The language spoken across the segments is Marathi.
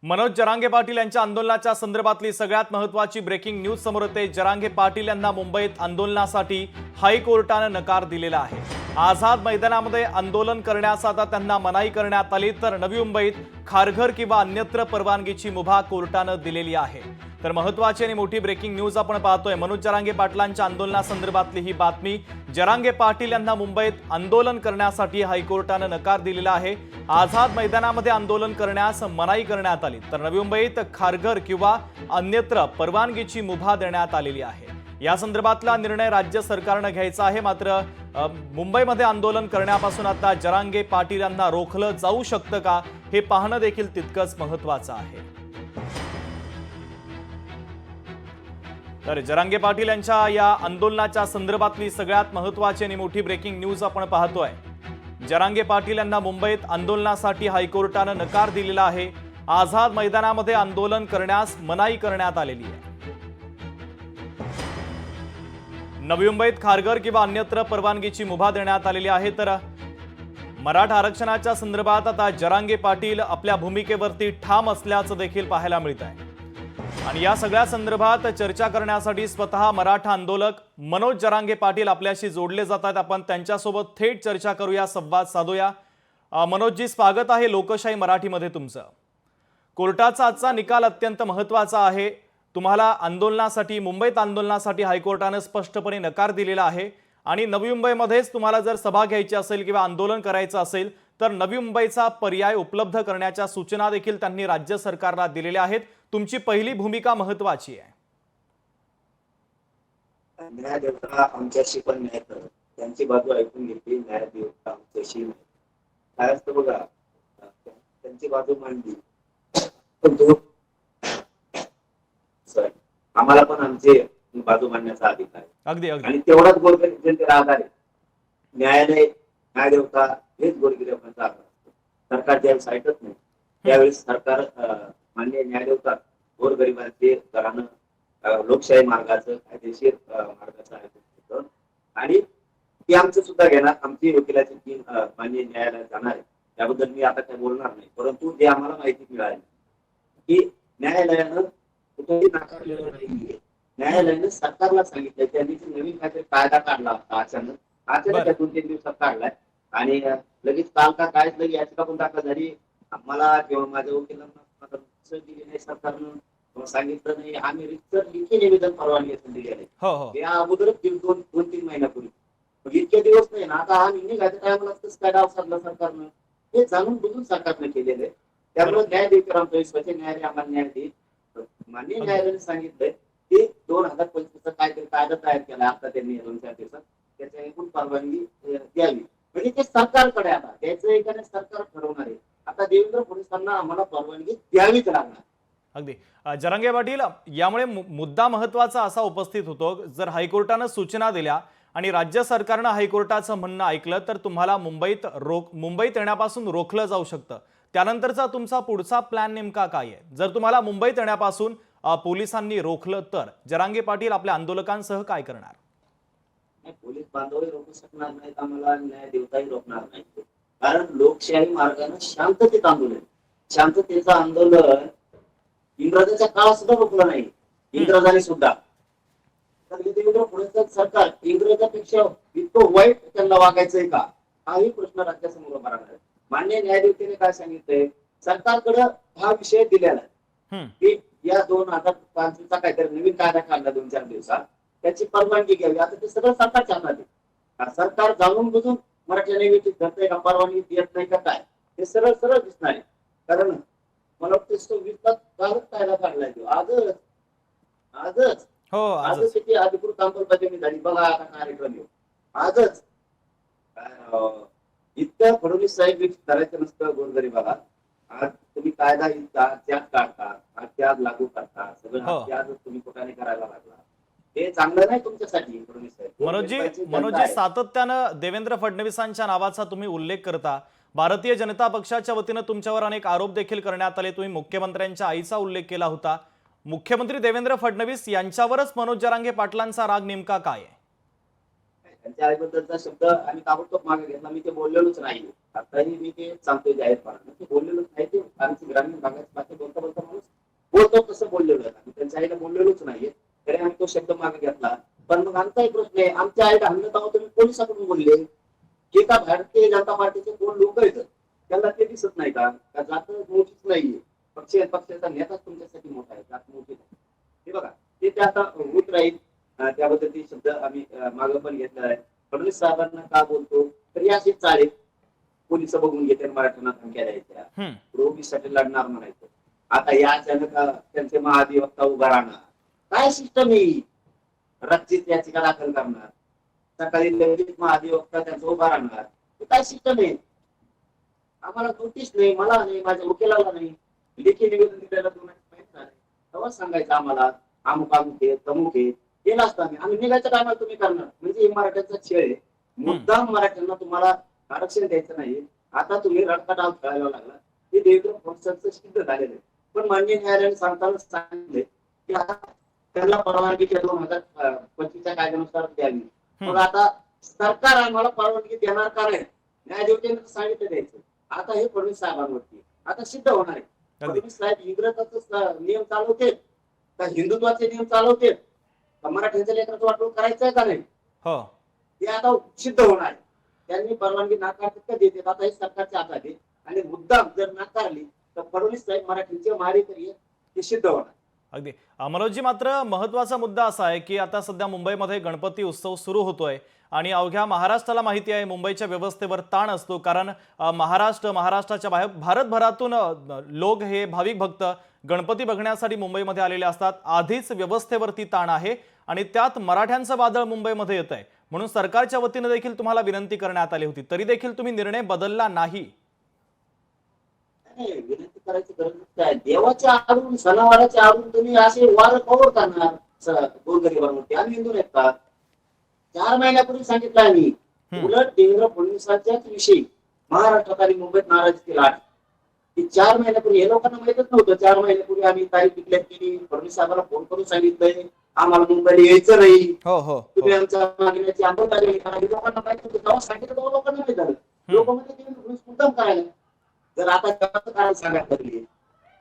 मनोज जरांगे पाटील यांच्या आंदोलनाच्या संदर्भातली सगळ्यात महत्त्वाची ब्रेकिंग न्यूज समोर येते। जरांगे पाटील यांना मुंबईत आंदोलनासाठी हायकोर्टाने नकार दिलेला आहे। आझाद मैदानामध्ये आंदोलन करण्यास आता त्यांना मनाई करण्यात आली, तर नवी मुंबईत खारघर किंवा अन्यत्र परवानगीची मुभा कोर्टाने दिलेली आहे। तर महत्त्वाची आणि मोठी ब्रेकिंग न्यूज आपण पाहतोय। मनोज जरांगे पाटलांच्या आंदोलनासंदर्भातली ही बातमी। जरांगे पाटील यांना मुंबईत आंदोलन करण्यासाठी हायकोर्टाने नकार दिलेला आहे। आझाद मैदानामध्ये आंदोलन करण्यास मनाई करण्यात आली, तर नवी मुंबईत खारघर किंवा अन्यत्र परवानगीची मुभा देण्यात आलेली आहे। या संदर्भातला निर्णय राज्य सरकारने घ्यायचा आहे। मात्र मुंबईमध्ये आंदोलन करण्यापासून आता जरांगे पाटील यांना रोखलं जाऊ शकतं का, हे पाहणं देखील तितकंच महत्त्वाचं आहे। तर जरांगे पाटील यांच्या या आंदोलनाच्या संदर्भातली सगळ्यात महत्त्वाची आणि मोठी ब्रेकिंग न्यूज आपण पाहतोय। जरांगे पाटील यांना मुंबईत आंदोलनासाठी हायकोर्टाने नकार दिलेला आहे। आझाद मैदानामध्ये आंदोलन करण्यास मनाई करण्यात आलेली आहे। नवी मुंबईत खारघर किंवा अन्यत्र परवानगीची मुभा देण्यात आलेली आहे। तर मराठा आरक्षणाच्या संदर्भात आता जरांगे पाटील आपल्या भूमिकेवरती ठाम असल्याचं देखील पाहायला मिळत आहे। आणि या सगळ्या संदर्भात चर्चा करण्यासाठी स्वतः मराठा आंदोलक मनोज जरांगे पाटील आपल्याशी जोडले जातात। आपण त्यांच्यासोबत थेट चर्चा करूया, संवाद साधूया। मनोजजी, स्वागत आहे लोकशाही मराठीमध्ये तुमचं। कोर्टाचा आजचा निकाल अत्यंत महत्त्वाचा आहे। तुम्हाला आंदोलनासाठी, मुंबईत आंदोलनासाठी हायकोर्टाने स्पष्टपणे नकार दिलेला आहे। आणि नवी मुंबईमध्येच तुम्हाला जर सभा घ्यायची असेल किंवा आंदोलन करायचं असेल, तर नवी मुंबईचा पर्याय उपलब्ध करण्याच्या सूचना देखील त्यांनी राज्य सरकारला दिलेल्या आहेत। तुमची पहिली भूमिका महत्त्वाची आहे। न्याय देवता आमच्याशी पण नाही करत, त्यांची बाजू ऐकून घेतली। न्याय देवता आमच्याशी नाही, काय असतं बघा, त्यांची बाजू मांडली पण आम्हाला पण आमची बाजू मांडण्याचा अधिकार आहे। अगदी अगदी। आणि तेवढाच गोरगरीब जनतेला आधार आहे। न्यायालय, न्याय देवता हेच गोरगरिबांचा आधार असतो। सरकार ज्यावेळेस ऐकत नाही त्यावेळेस सरकार मान्य न्याय देवता गोरगरिबांचे घराणं लोकशाही मार्गाचं, कायदेशीर मार्गाचं ऐकून, आणि ते आमचं सुद्धा घेणार। आमची वकिलाची टीम मान्य न्यायालयात जाणार आहे, त्याबद्दल मी आता काही बोलणार नाही। परंतु जे आम्हाला माहिती मिळाली की न्यायालयानं कुठेही नाकारलेलं नाहीये। न्यायालयानं सरकारला सांगितलं, त्यांनी नवीन काहीतरी कायदा काढला होता अचानक 2-3 दिवसात काढलाय, आणि लगेच काल का काय लगेच याचिका पण दाखल झाली। आम्हाला किंवा माझ्या वकिलांना दिली नाही सरकारनं, सांगितलं नाही। आम्ही लिखी निवेदन परवानगी दिली आहे या अगोदर 2-3 महिन्यापूर्वी। इतके दिवस नाही ना, आता हा निर्णय घ्यायच्या टायमाला काय डाव साधला सरकारनं, हे जाणून बुजून सरकारनं केलेलं आहे। त्यामुळे न्याय देवता आमच्या विश्वाचे न्यायालय आम्हाला न्याय देईल। मान्य न्यायालयाने सांगितलंय की 2025चा कायतरी कायदा तयार केला आता त्यांनी 2-4 दिवसात, त्याच्या एकूण परवानगी द्यावी। म्हणजे ते सरकारकडे आता द्यायचं एकाने सरकार ठरवणार आहे। आता देवेंद्र फडणवीसांना आम्हाला परवानगी द्यावीच लागणार। अगदी। जरांगे पाटील, यामुळे मुद्दा महत्त्वाचा असा उपस्थित होतो, जर हायकोर्टाने सूचना दिल्या आणि राज्य सरकारने हायकोर्टाचं म्हणणं ऐकलं, तर तुम्हाला मुंबईत येण्यापासून रोखलं जाऊ शकतं। त्यानंतरचा तुमचा पुढचा प्लॅन नेमका काय आहे? जर तुम्हाला मुंबईत येण्यापासून पोलिसांनी रोखलं, तर जरांगे पाटील आपल्या आंदोलकांसह काय करणार? पोलीस बांधवही रोखू शकणार नाहीत, आम्हाला न्याय देवताही रोखणार नाही। कारण लोकशाही मार्गाने शांततेत आंदोलन, शांततेचं आंदोलन इंग्रजांच्या काळात सुद्धा रोखलं नाही, इंग्रजांनी सुद्धा। तर देवेंद्र फडणवीस सरकार इंग्रजांपेक्षा इतकं वाईट त्यांना वागायचंय का, हाही प्रश्न राज्यासमोर उभा राहणार आहे। मान्य न्यायदेवतेने काय सांगितलंय, सरकारकडे हा विषय दिलेला आहे की या 2005चा काहीतरी नवीन कायदा काढला 2-4 दिवसात, त्याची परवानगी घ्यावी। आता ते सगळं सरकारच्या हातात आहे। सरकार जाणून बुजून मराठी न्यायदेवतेत धरतंय का, परवानगी देत नाही का, काय हे सरळ सरळ दिसणार आहे। कारण मला वाटतं 26 कालच कायदा काढलाय तो, आजच त्याची अधिकृत अंमलबजावणी झाली। बघा आता कार्यक्रम येऊ आजच। इतकं फडणवीस साहेब करायचं नसतं गोरगरिबाला। आज तुम्ही कायदा त्यात काढता, त्यात लागू करता, सगळं त्यात तुम्ही कुठाने करायला लागला, हे चांगलं नाही तुमच्यासाठी फडणवीस साहेब। मनोजी, सातत्यानं देवेंद्र फडणवीसांच्या नावाचा तुम्ही उल्लेख करता। भारतीय जनता पक्षाच्या वतीनं तुमच्यावर अनेक आरोप देखील करण्यात आले। तुम्ही मुख्यमंत्र्यांच्या आईचा उल्लेख केला होता। मुख्यमंत्री देवेंद्र फडणवीस यांच्यावरच मनोज जरांगे पाटलांचा राग नेमका काय आहे? त्यांच्या आईबद्दलचा शब्द आम्ही ताबडतोब मागे घेतला। मी ते बोललेलोच नाही, आताही मी ते सांगतोय जाहीरपणाने, ते बोललेलोच नाही। ते आमची ग्रामीण भागात बोलता बोललेलो आहे, आम्ही त्यांच्या आईला बोललेलोच नाहीये, तरी आम्ही तो शब्द मागे घेतला. पण मग आमचा एक प्रश्न आहे, आमच्या आईला हल्लं तेव्हा तुम्ही पोलिसांकडून बोलले की का भारतीय जनता पार्टीचे कोण लोक आहेत त्यांना ते दिसत नाही का जात मोठीच नाहीये, पक्षाचा नेताच तुमच्यासाठी मोठा आहे, जात मोठी नाही. हे बघा ते आता होत राहील. त्याबद्दल ते शब्द आम्ही मागे पण घेतला आहे. फडणवीस साहेबांना का बोलतो तर या अशीच चालेल, पोलिस बघून घेते मराठ्यांना धमक्या द्यायच्या, ओबीसीसाठी लढणार म्हणायचं. आता या अचानक त्यांचे महाधिवक्ता उभा राहणार, काय सिस्टम आहे? रचित याचिका दाखल करणार, सकाळी लगेच महाधिवक्ता त्यांचा उभा राहणार, काय सिस्टम आहे? आम्हाला नोटीस नाही, मला नाही, माझ्या वकिलाला नाही, लेखी निवेदन दिलेलं माहित नाही, तेव्हा सांगायचं आम्हाला अमुक अमुक आहे तमुक आहे, केलं असतं आम्ही निघायच्या टायमाला तुम्ही करणार. म्हणजे हे मराठ्यांचा खेळ आहे. मुद्दाम मराठ्यांना तुम्हाला आरक्षण द्यायचं नाही. आता तुम्ही रडका डाव खेळायला लागला, हे देवेंद्र फडणवीसांचं सिद्ध झालेलं आहे. पण माननीय न्यायालयाने सांगताना सांगितले की आता त्यांना परवानगी 2025च्या कायद्यानुसार द्यावी. मग आता सरकार आम्हाला परवानगी देणार का नाही? न्यायदेवतेने सांगितलं द्यायचं. आता हे फडणवीस साहेबांवरती आता सिद्ध होणार आहे. फडणवीस साहेब इंग्रजाचा नियम चालवते का हिंदुत्वाचे नियम चालवते का मराठ्यांच्या लेकराचं वाटोळ करायचंय का नाही, हे आता सिद्ध होणार आहे. त्यांनी परवानगी नाकारतात का देतात आता हे सरकारच्या हातात आहे. आणि मुद्दाम जर नाकारली तर फडणवीस साहेब मराठ्यांचे मारेकरी हे सिद्ध होणार. अगदी मनोजजी, मात्र महत्वाचा मुद्दा असा आहे की आता सध्या मुंबईमध्ये गणपती उत्सव सुरू होतोय आणि अवघ्या महाराष्ट्राला माहिती आहे मुंबईच्या व्यवस्थेवर ताण असतो, कारण महाराष्ट्राच्या बाहेर भारतभरातून लोक हे भाविक भक्त गणपती बघण्यासाठी मुंबईमध्ये आलेले असतात. आधीच व्यवस्थेवरती ताण आहे आणि त्यात मराठ्यांचं वादळ मुंबईमध्ये येत आहे. म्हणून सरकारच्या वतीने देखील तुम्हाला विनंती करण्यात आली होती, तरी देखील तुम्ही निर्णय बदलला नाही. विनंती करायची गरज काय? देवाच्या आडून सणावाराच्या आडून तुम्ही असे वार कवर करणार गोरगरिबांवरती? आम्ही हिंदू नाहीत का? 4 महिन्यापूर्वी सांगितलं आम्ही. उलट देवेंद्र फडणवीसांच्याच विषयी महाराष्ट्रात आणि मुंबईत नाराजी लाट की 4 महिन्यापूर्वी हे लोकांना माहितच नव्हतं. 4 महिन्यापूर्वी आम्ही तारीख डिक्लेअर केली, फडणवीस साहेबांना फोन करून सांगितलंय आम्हाला मुंबईला यायचं नाही, तुम्ही आमच्या मागण्याची अंमलबजावणी करा. हे लोकांना माहित होतं, तेव्हा सांगितलं तेव्हा लोकांना माहित झालं. लोक म्हणजे देवेंद्र फडणवीस मुद्दाम करायला. जर आता देवाचं कारण सांगायला लागली,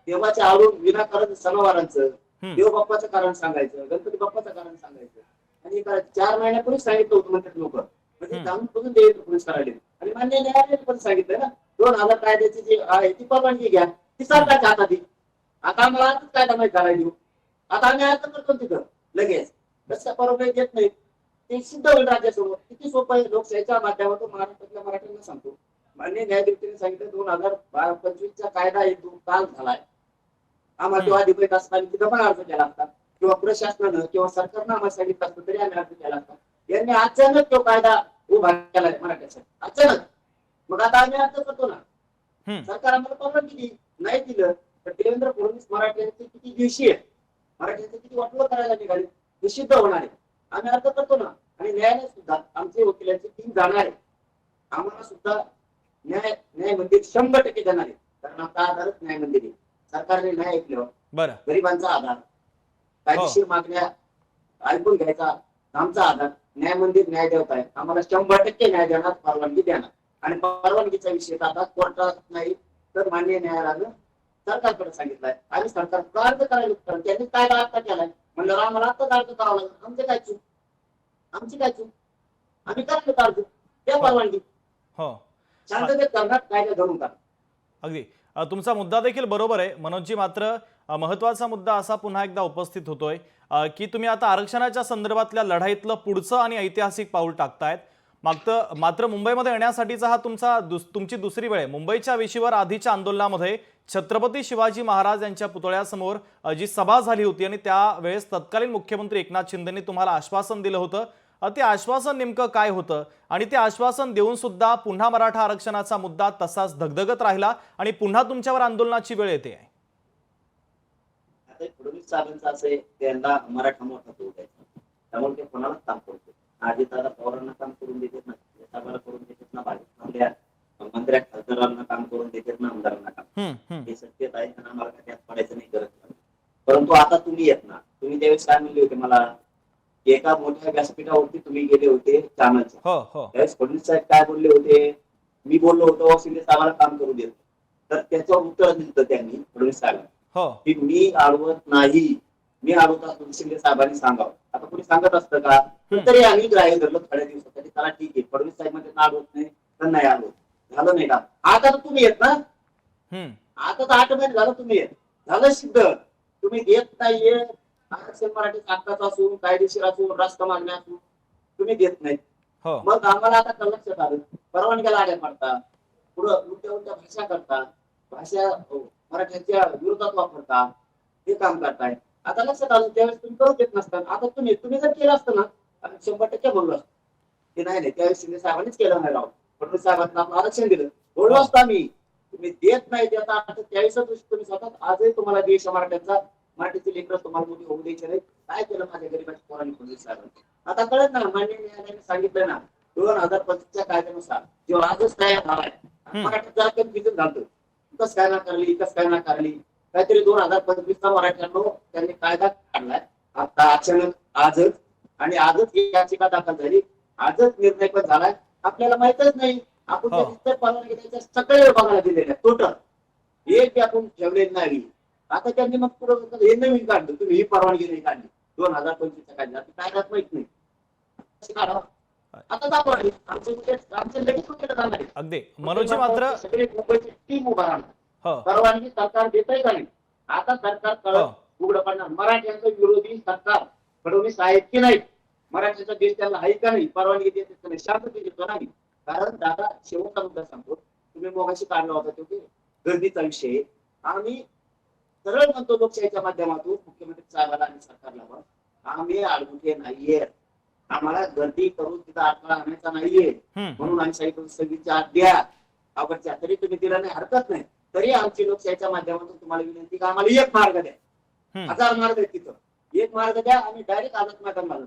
देवाच्या आडून विनाकारण सणावारांचं, देव बाप्पाचं कारण सांगायचं, गणपती बाप्पाचं कारण सांगायचं आणि 4 महिन्यापूर्वी सांगितलं होतं म्हणतात लोक, म्हणजे जाऊन बघून देवेंद्र फडणवीस करायला. आणि मान्य न्यायालयाने पण सांगितलं ना 2000 कायद्याची जी आहे ती परवानगी घ्या, ती सरकारच्या हातात आहे. आता आम्हाला आजच कायदा माहिती करायला देऊ, आता आम्ही अर्ज करतो तिथं लगेच. कसं परवानगी घेत नाही ते सिद्ध होईल राज्यासमोर. किती सोपं आहे. लोकशाहीच्या माध्यमातून महाराष्ट्रातल्या मराठ्यांना सांगतो, मान्य न्यायदेवतेने सांगितलं 2025चा कायदा हेतू काल झालाय. आम्हाला तो अधिकृत असताना तिथं पण अर्ज केला असता किंवा प्रशासनानं किंवा सरकारनं आम्हाला सांगितलं असतं तरी आम्ही अर्ज केला असता. यांनी अचानक तो कायदा उभा केलाय मराठ्यासाठी, अचानक. मग आता आम्ही अर्ज करतो ना, सरकार आम्हाला परवानगी दिली, नाही दिलं तर देवेंद्र फडणवीस मराठ्यांचे किती दिवशी आहे, मराठ्यांचे किती वाटवं करायला निघाले हे सिद्ध होणार आहे. आम्ही अर्ज करतो ना आणि न्यायालयात सुद्धा आमचे वकिलांची टीम जाणार आहे. आम्हाला सुद्धा न्याय मंदिर 100% देणार आहे, कारण आता आधारच न्याय मंदिर आहे. सरकारने न्याय ऐकल्यावर गरिबांचा आधार, कायदेशीर मागण्या ऐकून घ्यायचा आमचा आधार, न्याय मंदिर न्याय देवता आहे. आम्हाला 100% न्याय देणार, परवानगी देणार. आणि परवानगीचा विषय आता कोर्टात नाही तर मान्य न्यायालयानं सरकारकडे सांगितलंय. आम्ही सरकारकडे अर्ज करायला, त्यांनी कायदा आता केलाय म्हणलं आम्हाला आता अर्ज करावा लागेल. आमची काय चूक? आम्ही करतो अर्ज, त्या परवानगी शांततेत करणार, कायदा धरून करणार. अगदी तुमचा मुद्दा देखील बरोबर आहे मनोजजी, मात्र महत्वाचा मुद्दा असा पुन्हा एकदा उपस्थित होतोय की तुम्ही आता आरक्षणाच्या संदर्भातल्या लढाईतलं पुढचं आणि ऐतिहासिक पाऊल टाकतायत. मात्र मुंबईमध्ये येण्यासाठीचा हा तुमची दुसरी वेळ आहे. मुंबईच्या वेशीवर आधीच्या आंदोलनामध्ये छत्रपती शिवाजी महाराज यांच्या पुतळ्यासमोर जी सभा झाली होती आणि त्यावेळेस तत्कालीन मुख्यमंत्री एकनाथ शिंदेंनी तुम्हाला आश्वासन दिलं होतं. ते आश्वासन नेमकं काय होतं आणि ते आश्वासन देऊन सुद्धा पुन्हा मराठा आरक्षणाचा मुद्दा तसाच धगधगत राहिला आणि पुन्हा तुमच्यावर आंदोलनाची वेळ येते आहे. आता फडणवीस साहेबांचं असं त्यांना मराठा मोठा तो त्यामुळे ते कोणालाच काम करतो. आधी दादा पवारांना काम करून देतात ना, साहेबांना करून देतात ना, भाजपमधल्या मंत्र्या खासदारांना काम करून देतात ना, आमदारांना काम. हे सत्तेत आहे आणि आम्हाला त्यात पडायचं नाही गरज. परंतु आता तुम्ही येत ना, तुम्ही त्यावेळेस काय म्हणले होते मला, एका मोठ्या व्यासपीठावरती तुम्ही गेले होते चॅनलच्या, त्यावेळेस फडणवीस साहेब काय बोलले होते, मी बोललो होतो शिंदे साहेबांना काम करू देत, तर त्याच्यावर उत्तर दिलं त्यांनी फडणवीस साहेबांना हो. की मी अडवत नाही, मी अडवत असतो शिंदे साहेबांनी सांगावं. आता कोणी सांगत असतं का? हम्म. तरी आम्ही ग्राह्य धरलं थोड्या दिवसासाठी. चला ठीक आहे, फडणवीस साहेब मध्ये अडवत नाही तर नाही अडवत, झालं नाही का? आता तर तुम्ही येत ना, हम्म. आता तर 8 महिने झालं तुम्ही येत, झालं सिद्ध. तुम्ही देत नाहीये, आरक्षण मराठी हक्काचं असून कायदेशीर असून राष्ट्र मागण्या असून तुम्ही देत नाही. हो. मग आम्हाला आता लक्षात आलं, परवानग्याला आल्या पडता, पुढं उलट्या उलट्या भाषा करता, भाषा मराठ्यांच्या विरोधात वापरता, हे काम करताय. आता लक्षात आलं, त्यावेळेस तुम्ही करू देत नसताना आता तुम्ही तुम्ही जर केलं असतं ना, आम्ही 100% बोललो असतो की नाही नाही, त्यावेळेस शिंदे साहेबांनीच केलं नाही राव, फडणवीस साहेबांना आपलं आरक्षण दिलं, बोललो हो. असतो आम्ही. तुम्ही देत नाही, त्याचा अर्थ 40 तुम्ही स्वतः आजही तुम्हाला देश मराठ्यांचा, मराठीचे लेकर तुम्हाला मोठी होऊ द्यायचे नाही. काय केलं माझ्या गरीबाच्या पोरांनी फडणवीस साहेबांनी? आता कळत ना, मान्य न्यायालयाने सांगितलं ना, 2025च्या कायद्यानुसार जो आजच तयार झालाय, मराठीचा कन्फ्युजन झालं, कस काय नाकारली, कस काय नाकारली, काहीतरी 2025चा मराठ्यांनो त्यांनी कायदा काढलाय आता अचानक आजच, आणि आजच ही याचिका दाखल झाली, आजच निर्णय पण झालाय. आपल्याला माहितच नाही, आपण हो. त्या परवानगी द्यायच्या सगळे विभागाला दिलेल्या टोटल, एक बी आपण ठेवलेली नाही. आता त्यांनी मग पुढे हे नवीन काढलं, तुम्ही ही परवानगी नाही काढली 2025च्या कायद्यात, कायद्यात माहित नाही काढा. आता दाखवा आमचे लगेच कुठे जाणार आहे? अगदी मनोजी मात्र सगळे मुंबईची टीम उभा राहणार. हो. परवानगी सरकार देतंय का नाही? आता सरकार हो. कळत उघड पडणार. मराठ्यांचं विरोधी सरकार फडणवीस आहेत की नाही, मराठ्याचा देश त्यांना आहे का नाही, परवानगी देत का नाही, शांतते देतो नाही. कारण दादा शेवटचा मुद्दा सांगतो, तुम्ही मोगाशी काढला होता तो गर्दीचा विषय. आम्ही सरळ म्हणतो लोकशाहीच्या माध्यमातून मुख्यमंत्री साहेबांना आणि सरकारला पण, आम्ही अडवुके नाहीये, आम्हाला गर्दी करून तिथं अडथळा आणायचा नाहीये, म्हणून आम्ही सांगितलं 26 द्या आवडच्या, तरी तुम्ही दिला नाही हरकत नाही. तरी आमची लोकशाहीच्या माध्यमातून तुम्हाला विनंती का आम्हाला एक मार्ग द्या, 1000 मार्ग आहेत तिथं, एक मार्ग द्या, आम्ही डायरेक्ट आझाद मैदान मारलं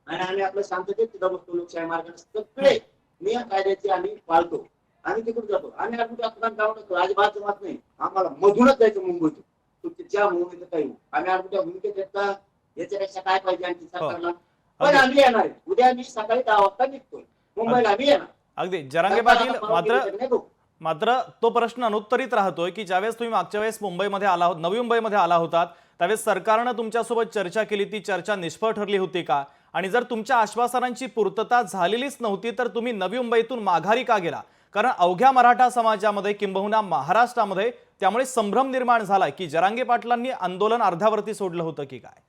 आणि आम्ही आपलं शांततेत तिथं बसतो. लोकशाही मार्गाने सगळे नियम कायद्याचे आम्ही पाळतो, आम्ही तिकडून जातो. आम्ही आपण अपघात जाऊ नसतो, अजिबात जमत नाही, आम्हाला मधूनच जायचं मुंबईतून, तुमच्या ज्या मुंबईत काही आम्ही आमच्या भूमिकेत येत का, याच्यापेक्षा काय पाहिजे आणखी सरकारला. पण आम्ही येणार आहे, उद्या मी सकाळी 10 वाजता निघतोय मुंबईला, आम्ही येणार. अगदी जरांगे पाटील मात्र तो प्रश्न अनुत्तरित राहतोय की ज्यावेळेस तुम्ही मागच्या वेळेस मुंबईमध्ये आला होता, नवी मुंबईमध्ये आला होतात, त्यावेळेस सरकारनं तुमच्यासोबत चर्चा केली, ती चर्चा निष्फळ ठरली होती का? आणि जर तुमच्या आश्वासनांची पूर्तता झालेलीच नव्हती तर तुम्ही नवी मुंबईतून माघारी का गेला? कारण अवघ्या मराठा समाजामध्ये किंबहुना महाराष्ट्रामध्ये त्यामुळे संभ्रम निर्माण झालाय की जरांगे पाटलांनी आंदोलन अर्ध्यावरती सोडलं होतं की काय?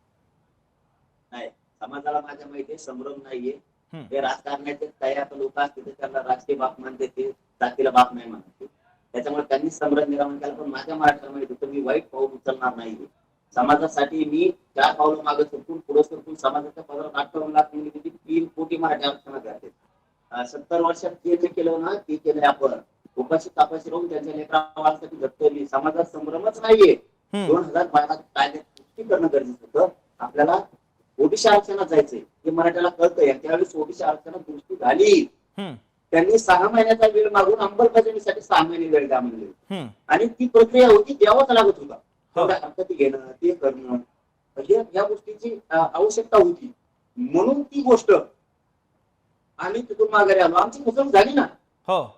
नाही, समाजाला माझ्या माहिती संभ्रम नाहीये. ते राजकारणाचे तयार लोक असतील त्यांना राजकीय बाप मानते, ते जातीला बाप नाही मानते, त्याच्यामुळे त्यांनी संभ्रम निर्माण केला. पण माझ्या मराठ्याला माहिती होतं मी वाईट पाऊल उचलणार नाही. समाजासाठी मी 4 पावलं मागे सरकून पुढे सरकून समाजाच्या पदरात 58 लाख मुली 3 कोटी मराठी आरक्षणात घातले. 70 वर्षात जे जे केलं ना ते केलंय आपण. उपाशी तापाशी राहून त्यांच्या लेकरावासाठी झटकली. समाजात संभ्रमच नाहीये. 2012 कायद्यात पुष्टी करणं गरजेचं होतं. आपल्याला ओबीसी आरक्षणात जायचंय हे मराठ्याला कळतंय. त्यावेळेस ओबीसी आरक्षणात दुरुस्ती झाली. त्यांनी 6 महिन्याचा वेळ मागून अंमलबजावणीसाठी 6 महिने वेळ द्या म्हणले आणि ती प्रक्रिया होती, द्यावाच लागत होता. तेवढ्या हरकती घेणं, ते करणं, या गोष्टीची आवश्यकता होती. म्हणून ती गोष्ट आम्ही तिथून माघारी आलो. आमची फसवणूक झाली ना,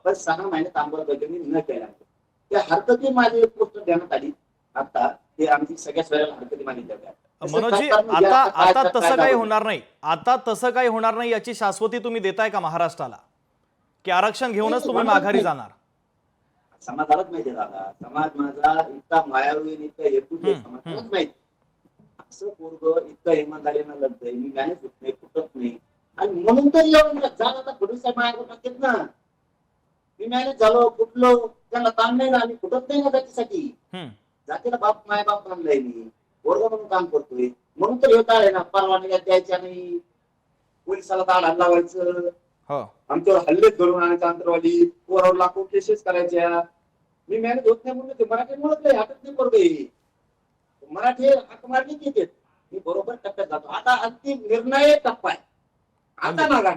पण 6 महिन्यात अंमलबजावणी न केल्या त्या हरकती माझी एक गोष्ट देण्यात आली. आता ते आमची सगळ्या स्वराला हरकती मागितल्या होत्या. मनोजी आता तसं काही होणार नाही, आता तसं काही होणार नाही याची शाश्वती तुम्ही देताय का महाराष्ट्राला की आरक्षण घेऊनच तुम्ही माघारी जाणार? समाजालाच माहिती दादा, समाज माझा इतका मायाळू इतका हेतू समाजालाच माहिती. असं पूर्व इतकं इमानदारीनं लढतंय, मी मॅनेज होत नाही, फुटत नाही आणि म्हणून तर येऊन झालं आता फडणवीस माया टाकेत ना. मी मॅनेज झालो, फुटलो, त्यांना ताण नाही ना, आम्ही फुटत नाही ना जातीसाठी. जातीला बाप माय बाप मानलाय मी, वर्ग म्हणून काम करतोय. म्हणून तर येत आहे ना, परवानग्या द्यायच्या नाही, पोलिसाला दाड लावायचं, आमच्यावर हल्ले धरून आणायचं, अंतरवाली पोरावर लाखो केसेस करायच्या. मी मॅनेज होत नाही म्हणून ते मराठी म्हणत नाही, हातात नाही पडतोय. मराठी हाक मारली की मी बरोबर टप्प्यात जातो. आता अंतिम निर्णय टप्पा आहे. आता मागा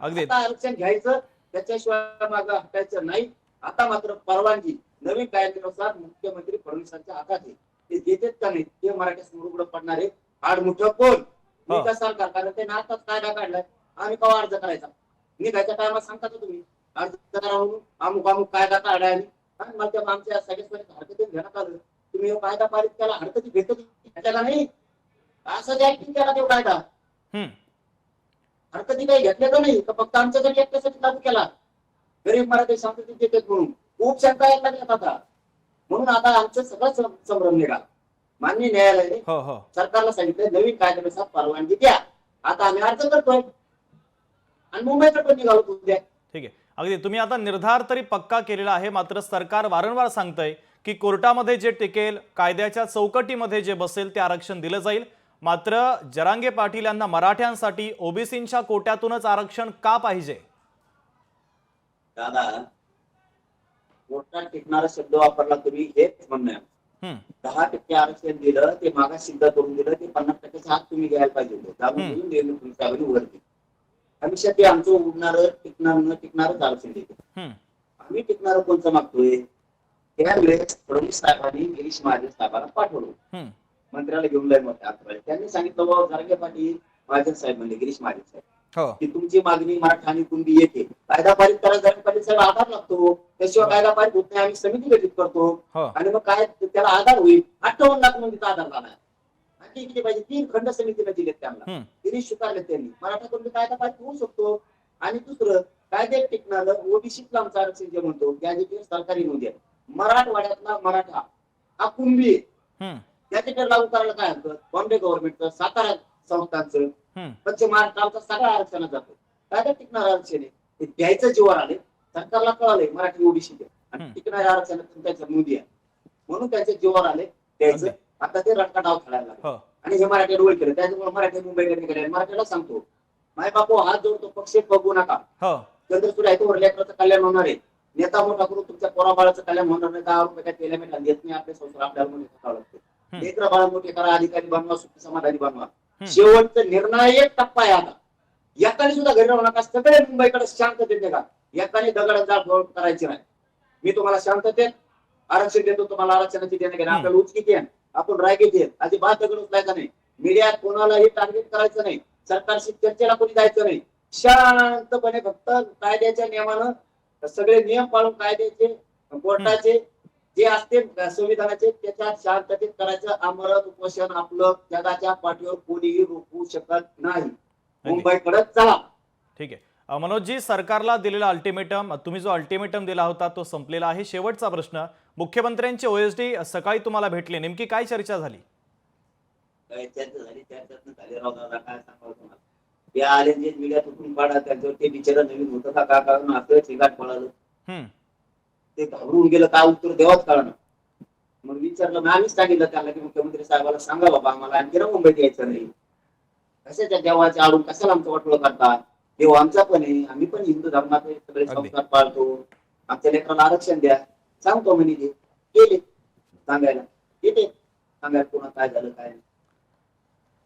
आता आरक्षण घ्यायचं, त्याच्याशिवाय मागं हटायचं नाही. आता मात्र परवानगी नवीन कायद्यानुसार मुख्यमंत्री फडणवीसांच्या हातात आहे. ते देतात का नाही ते मराठी समोर उघडं पडणार आहे. आडमुठं कोण मी का सरकार, कारण ते नाताच कायदा काढलाय. आम्ही केव्हा अर्ज करायचा? निघायच्या टायमात सांगता का तुम्ही अर्ज करा म्हणून? अमुक अमुक कायदा काढाय आणि मला आमच्या सगळ्या हरकतीत घेण्यात आलं. तुम्ही हा कायदा पारित केला, हरकती भेटत त्याला नाही, असं ऍक्टिंग केला तो कायदा, हम्म. हरकती काही घेतल्या तर नाही, तर फक्त आमच्यासाठी एकट्यासाठी लागू केला. गरीब मराठी शांततेत देतात म्हणून खूप शंका यायला लागल्यात आता. म्हणून आता आमचं सगळं संभ्रम निघाला. मान्य न्यायालयाने हो हो सरकारला सांगितलं नवीन कायद्यानुसार परवानगी द्या. आता आम्ही अर्ज करतोय आणि मुंबईकडे पण निघालो उद्या. ठीक आहे. अगदी तुम्ही आता निर्धार तरी पक्का केलेला आहे, मात्र सरकार वारंवार सांगतंय की कोर्टामध्ये जे टिकेल, कायद्याच्या चौकटीमध्ये जे बसेल ते आरक्षण दिलं जाईल. मात्र जरांगे पाटील यांना मराठ्यांसाठी ओबीसींच्या कोट्यातूनच आरक्षण का पाहिजे? दादा, कोर्टात टिकणारा शब्द वापरला तुम्ही हेच म्हणणं आहे. हम्म. 10% आरक्षण दिलं ते मागास सिद्ध करून दिलं, ते 50% हात तुम्ही घ्यायला पाहिजे होते. त्यामुळे देवेंद्र फडणवीस वरती हमेशा ते आमचं उडणार टिकणार न टिकणारच आरक्षण देते. हम्म. आम्ही टिकणार कोणचं मागतोय? त्यावेळेस फडणवीस साहेबांनी गिरीश महाजन साहेबांना पाठवलं, हम्म. मंत्र्याला घेऊन जाईल मोठ्या हातवाले. त्यांनी सांगितलं बाबा जरांगे पाटील महाजन साहेब म्हणले, गिरीश महाजन साहेब हो की तुमची मागणी मराठा आणि कुणबी येते, कायदा पारित करायला जरांगे पाटील साहेब आधार लागतो. त्याशिवाय कायदा पारित होत नाही. आम्ही समिती गठीत करतो हो आणि मग काय त्याला आधार होईल. 58 लाख मंदीचा आधार झाला. आणखी किती पाहिजे? 3 खंड समितीला दिलेत त्यांना, हम्म. गिरीश स्वीकारले त्यांनी. मराठा कुणबी कायदा पारित होऊ शकतो. आणि दुसरं कायदे टिकणारं ओबीसीतलं आमचं आरक्षण जे म्हणतो गॅजेटियर सरकारी नोंद मराठवाड्यातला मराठा हा कुणबी हम्म. गॅजेटियर लागू करायला काय हरकत? बॉम्बे गव्हर्नमेंटचं, सातारा संस्थांचं, हम्म. पश्चिम महाराष्ट्राचं सगळं आरक्षणात जातं. कायदा टिकणारं आरक्षण आहे, ते द्यायचं जीवावर आले. सरकारला कळालंय मराठी ओबीसी आणि टिकणाऱ्या आरक्षणातून त्याच्या नोंदी आहे, म्हणून त्याच्या जीवावर आले द्यायचं. आता ते रटका डाव खेळायला लागले हो आणि हे मराठी डोळे केलं. त्याच्यामुळे मराठी मुंबईकडे निघाले. मराठीला सांगतो, माय बापू हात जोडतो, पक्ष बघू नका. हो चंद्रसूर आहे तो लेकराचं कल्याण होणार आहे. नेता मोठा करून तुमच्या पोराबाळाचं कल्याण होणार नाही. 10 रुपये काय तेला मेला देत नाही आपले संसार आपल्याला म्हणून खावं लागतं. लेकरं बाळा मोठे करा, अधिकारी बनवा, सुखी समाधानी बनवा. शेवटचा निर्णायक टप्पा आहे आता. एकाने सुद्धा घरी राहू नका. सगळे मुंबईकडे शांततेत निघा. एकाने दगडांचा करायची नाही. मी तुम्हाला शांततेत आरक्षण देतो. तुम्हाला आरक्षणाची देणं घेणं आपल्याला उच किती आहे, आपण राय किती आहे, अजिबात दगड उचलायचा नाही. मीडियात कोणालाही टार्गेट करायचं नाही. सरकारशी चर्चेला कोणी जायचं नाही. शांतपणे फक्त कायद्याच्या नियमानं सगळे नियम पाळून कायद्याचे कोर्टाचे जे असते संविधानाचे त्याच्यात शांततेत करायचं. आमरण उपोषण आपलं जगाच्या पाठीवर कोणीही रोखू शकत नाही. मुंबईकडे चला. ठीक आहे. मनोजजी, सरकारला दिलेला अल्टिमेटम, तुम्ही जो अल्टिमेटम दिला होता तो संपलेला आहे. शेवटचा प्रश्न, मुख्यमंत्र्यांचे ओएसडी सकाळी तुम्हाला भेटले, नेमकी काय चर्चा झाली? चर्चा झाली, चर्चातून झाली राव दादा, काय सांगावं तुम्हाला. ते आले जे मीडियात उठून काढा, त्यांच्यावर ते बिचारा नवीन होतं का काय कारण आपलं ठिकाण पळालं. ते घाबरून गेलं, काय उत्तर देवाच कळणार. मग विचारलं, मग आम्हीच सांगितलं त्याला की मुख्यमंत्री साहेबाला सांगा बाबा आम्हाला आणखी मुंबईत यायचं नाही. कशाच्या देवाच्या आडून कशाला आमचं वाटोळं करतात? देव आमचा पण आहे, आम्ही पण हिंदू धर्माचे सगळे संस्कार पाळतो. आमच्या लेकराला आरक्षण द्या सांगतो म्हणे. ते गेले सांगायला, येते सांगायला पुन्हा काय झालं काय नाही.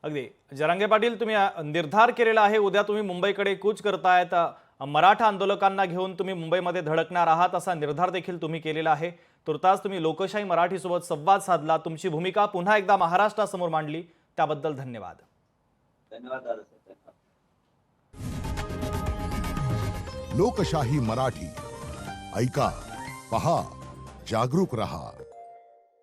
अगदी जरांगे पाटील, तुम्ही निर्धार केलेला आहे, उद्या तुम्ही मुंबईकडे कूच करतायत. मराठा आंदोलकांना घेऊन तुम्ही मुंबईमध्ये धडकणार आहात असा निर्धार देखील तुम्ही केलेला आहे. तुर्तास तुम्ही लोकशाही मराठीसोबत संवाद साधला, तुमची भूमिका पुन्हा एकदा महाराष्ट्रासमोर मांडली, त्याबद्दल धन्यवाद. धन्यवाद दादा. लोकशाही मराठी ऐका, पहा, जागरूक रहा.